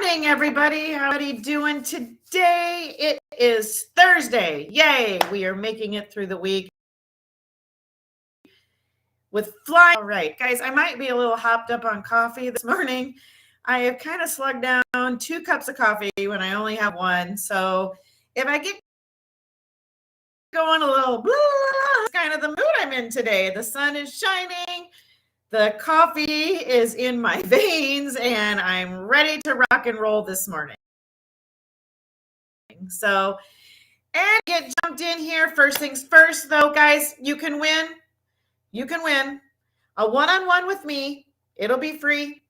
Morning, everybody. How are you doing today? It is Thursday. Yay. We are making it through the week with flying. All right, guys, I might be a little hopped up on coffee this morning. I have kind of slugged down 2 cups of coffee when I only have one. So if I get going a little blah, it's kind of the mood I'm in today. The sun is shining. The coffee is in my veins and I'm ready to rock and roll this morning. So, and get jumped in here. First things first, though, guys, you can win. You can win a one-on-one with me. It'll be free.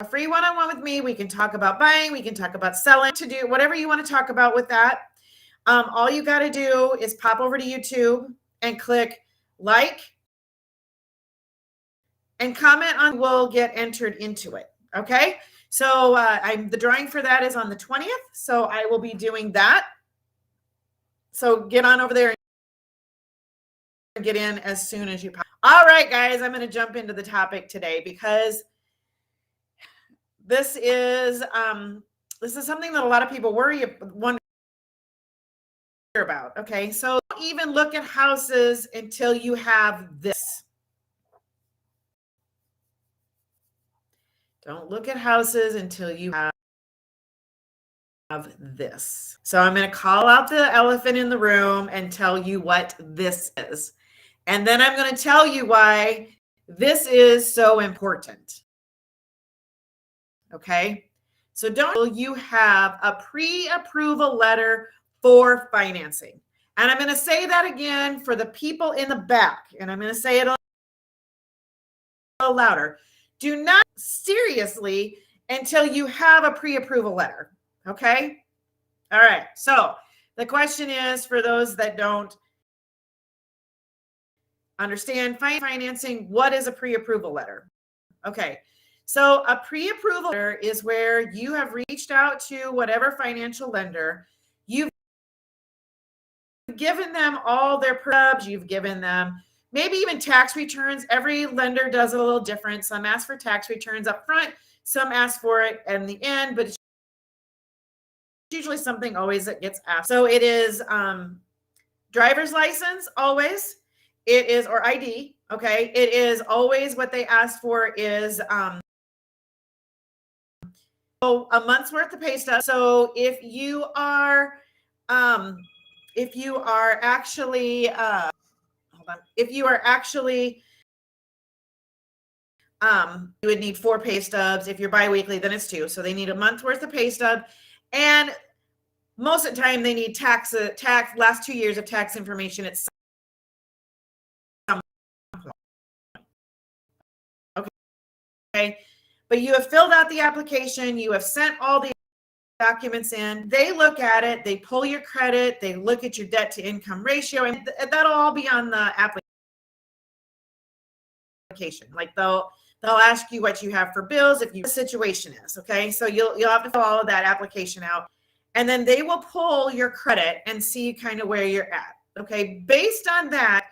A free one-on-one with me. We can talk about buying. We can talk about selling, to do whatever you want to talk about with that. All you got to do is pop over to YouTube and click like and comment on. Will get entered into it. Okay. So the drawing for that is on the 20th. So I will be doing that. So get on over there and get in as soon as you pop. All right, guys, I'm going to jump into the topic today because this is something that a lot of people wonder about. Okay. So don't even look at houses until you have this. Don't look at houses until you have this. So I'm going to call out the elephant in the room and tell you what this is. And then I'm going to tell you why this is so important. Okay. So don't you have a pre-approval letter for financing? And I'm going to say that again for the people in the back. And I'm going to say it a little louder. Do not seriously until you have a pre-approval letter. Okay. All right. So the question is, for those that don't understand financing, what is a pre-approval letter? Okay. So a pre-approval letter is where you have reached out to whatever financial lender. You've given them all their perks. You've given them maybe even tax returns. Every lender does it a little different. Some ask for tax returns up front. Some ask for it in the end, but it's usually something always that gets asked. So it is driver's license always. It is, or ID. Okay. It is always what they ask for is a month's worth of pay stub. So if you are actually you would need 4 pay stubs. If you're biweekly, then it's 2. So they need a month's worth of pay stub. And most of the time they need tax last 2 years of tax information at some point. Okay. But you have filled out the application. You have sent all the documents in. They look at it. They pull your credit. They look at your debt to income ratio. And that'll all be on the application. Like they'll ask you what you have for bills, if the situation is. Okay. So you'll have to fill all of that application out. And then they will pull your credit and see kind of where you're at. Okay. Based on that,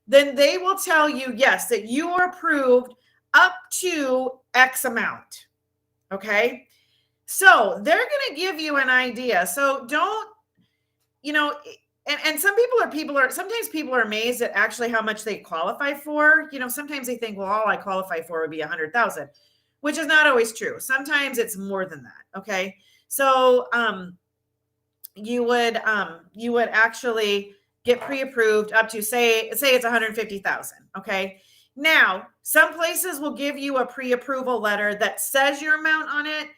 then they will tell you, yes, that you are approved up to X amount. Okay. So they're going to give you an idea. So don't, and sometimes people are amazed at actually how much they qualify for. Sometimes they think, well, all I qualify for would be 100,000, which is not always true. Sometimes it's more than that. Okay. So, you would actually get pre-approved up to say it's 150,000. Okay. Now, some places will give you a pre-approval letter that says your amount on it.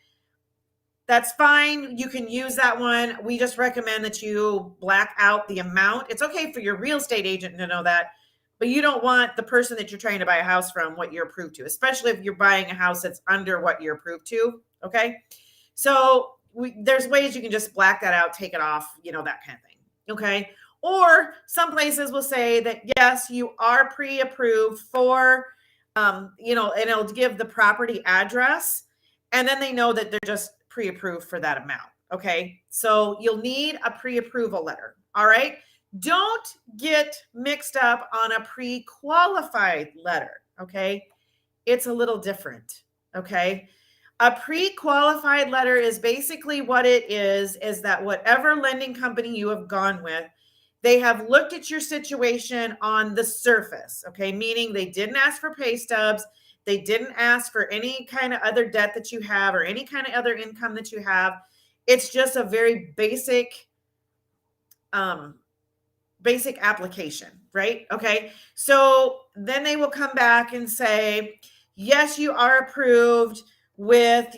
That's fine. You can use that one. We just recommend that you black out the amount. It's okay for your real estate agent to know that, but you don't want the person that you're trying to buy a house from what you're approved to, especially if you're buying a house that's under what you're approved to. Okay. So there's ways you can just black that out, take it off, that kind of thing. Okay. Or some places will say that, yes, you are pre-approved for, and it'll give the property address. And then they know that they're just pre-approved for that amount. Okay. So you'll need a pre-approval letter. All right. Don't get mixed up on a pre-qualified letter. Okay. It's a little different. Okay. A pre-qualified letter is basically what it is that whatever lending company you have gone with, they have looked at your situation on the surface, okay? Meaning they didn't ask for pay stubs. They didn't ask for any kind of other debt that you have or any kind of other income that you have. It's just a very basic application, right? Okay. So then they will come back and say, yes, you are approved with,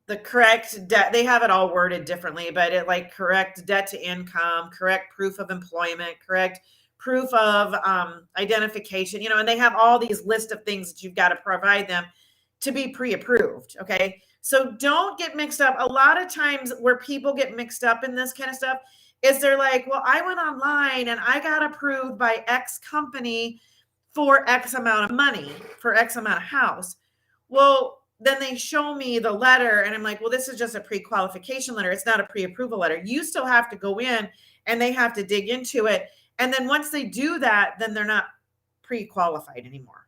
the correct debt. They have it all worded differently, but it like correct debt to income, correct proof of employment, correct proof of identification, and they have all these list of things that you've got to provide them to be pre-approved. Okay. So don't get mixed up. A lot of times where people get mixed up in this kind of stuff is they're like, well, I went online and I got approved by X company for X amount of money, for X amount of house. Well, then they show me the letter and I'm like, well, this is just a pre-qualification letter. It's not a pre-approval letter. You still have to go in and they have to dig into it. And then once they do that, then they're not pre-qualified anymore.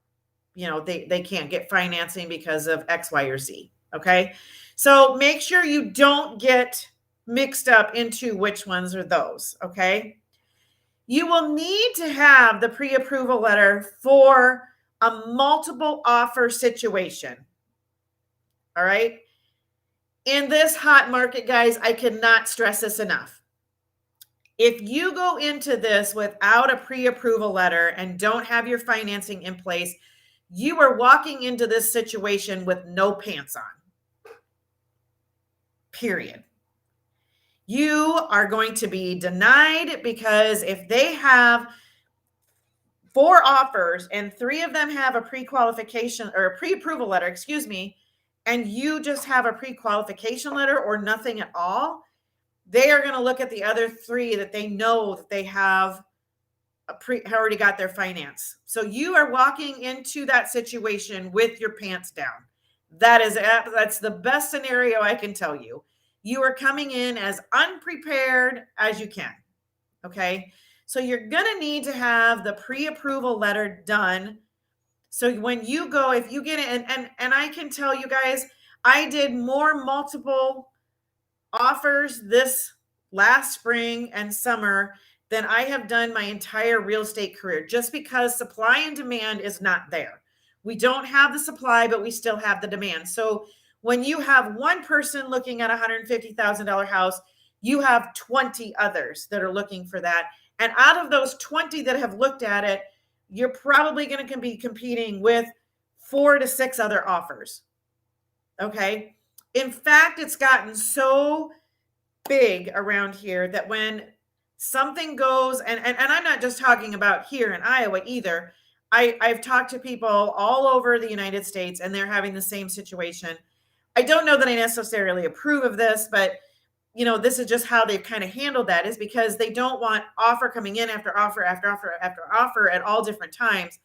They can't get financing because of X, Y, or Z. Okay. So make sure you don't get mixed up into which ones are those. Okay. You will need to have the pre-approval letter for a multiple offer situation. All right. In this hot market, guys, I cannot stress this enough. If you go into this without a pre-approval letter and don't have your financing in place, you are walking into this situation with no pants on. Period. You are going to be denied because if they have 4 offers and 3 of them have a pre-qualification or a pre-approval letter, and you just have a pre-qualification letter or nothing at all, they are going to look at the other 3 that they know that they have already got their finance. So you are walking into that situation with your pants down. That's the best scenario I can tell you. You are coming in as unprepared as you can. Okay. So you're going to need to have the pre-approval letter done. So when you go, if you get it, and I can tell you guys, I did more multiple offers this last spring and summer than I have done my entire real estate career, just because supply and demand is not there. We don't have the supply, but we still have the demand. So when you have one person looking at a $150,000 house, you have 20 others that are looking for that. And out of those 20 that have looked at it, you're probably going to be competing with 4 to 6 other offers. Okay. In fact, it's gotten so big around here that when something goes, and I'm not just talking about here in Iowa either. I've talked to people all over the United States and they're having the same situation. I don't know that I necessarily approve of this, but this is just how they've kind of handled that, is because they don't want offer coming in after offer after offer after offer at all different times.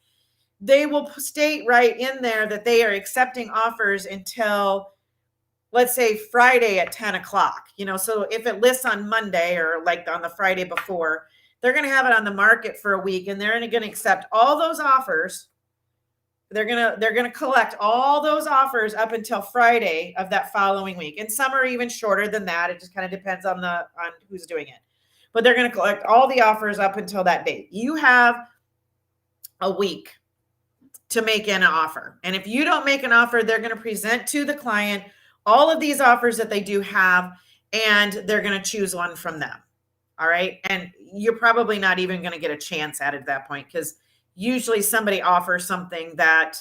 They will state right in there that they are accepting offers until, let's say, Friday at 10 o'clock. So if it lists on Monday or like on the Friday before, they're going to have it on the market for a week and they're going to accept all those offers. They're going to collect all those offers up until Friday of that following week. And some are even shorter than that. It just kind of depends on who's doing it. But they're going to collect all the offers up until that date. You have a week to make an offer. And if you don't make an offer, they're going to present to the client all of these offers that they do have, and they're going to choose one from them. All right. And you're probably not even going to get a chance at it at that point, because usually somebody offers something that,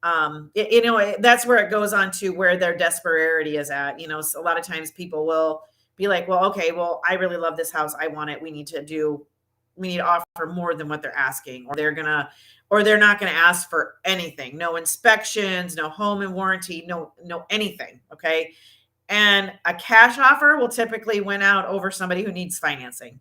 that's where it goes on to where their desperation is at. So a lot of times people will be like, well, okay, well, I really love this house. I want it. We need to offer more than what they're asking, or they're not going to ask for anything. No inspections, no home and warranty, no anything. Okay. And a cash offer will typically win out over somebody who needs financing.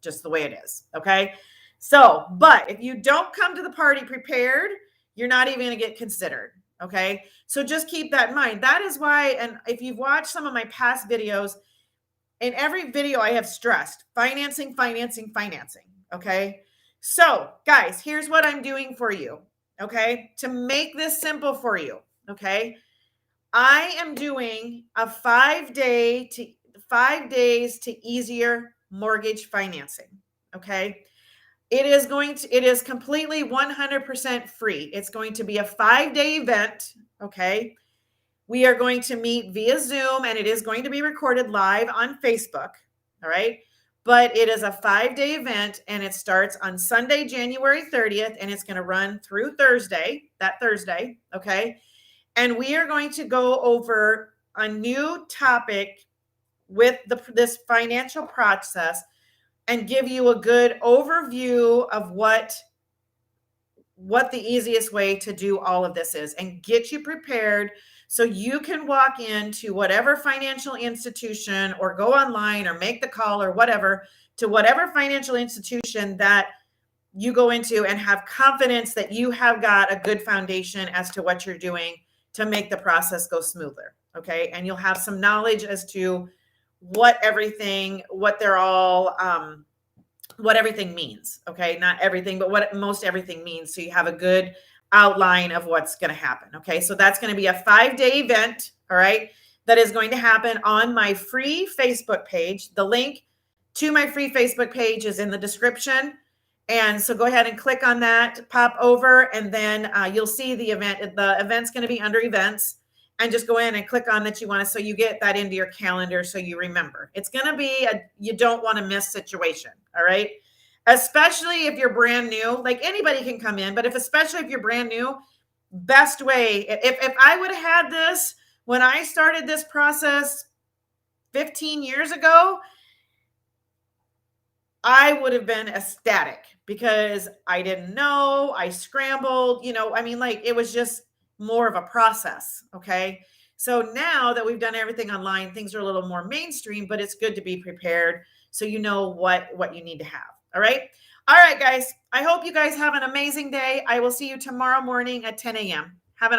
Just the way it is. Okay. So, but if you don't come to the party prepared, you're not even going to get considered. Okay. So just keep that in mind. That is why, and if you've watched some of my past videos, in every video I have stressed financing. Okay. So guys, here's what I'm doing for you. Okay. To make this simple for you. Okay. I am doing a 5 days to easier mortgage financing. Okay. It is completely 100% free. It's going to be a 5-day event. Okay. We are going to meet via Zoom, and it is going to be recorded live on Facebook. All right. But it is a 5-day event, and it starts on Sunday, January 30th, and it's going to run through that Thursday. Okay. And we are going to go over a new topic with this financial process and give you a good overview of what the easiest way to do all of this is, and get you prepared so you can walk into whatever financial institution or go online or make the call or whatever to whatever financial institution that you go into and have confidence that you have got a good foundation as to what you're doing to make the process go smoother. Okay. And you'll have some knowledge as to what everything means. Okay. Not everything, but what most everything means. So you have a good outline of what's going to happen. Okay. So that's going to be a 5-day event. All right. That is going to happen on my free Facebook page. The link to my free Facebook page is in the description. And so go ahead and click on that, pop over, and then you'll see the event. The event's going to be under events, and just go in and click on that you want to, so you get that into your calendar so you remember. It's going to be you don't want to miss situation. All right. Especially if you're brand new, like anybody can come in, but especially if you're brand new, best way, if I would have had this when I started this process 15 years ago, I would have been ecstatic because I didn't know, I scrambled, it was just more of a process. Okay. So now that we've done everything online, things are a little more mainstream, but it's good to be prepared so you know what you need to have. All right. All right, guys. I hope you guys have an amazing day. I will see you tomorrow morning at 10 a.m. Have an awesome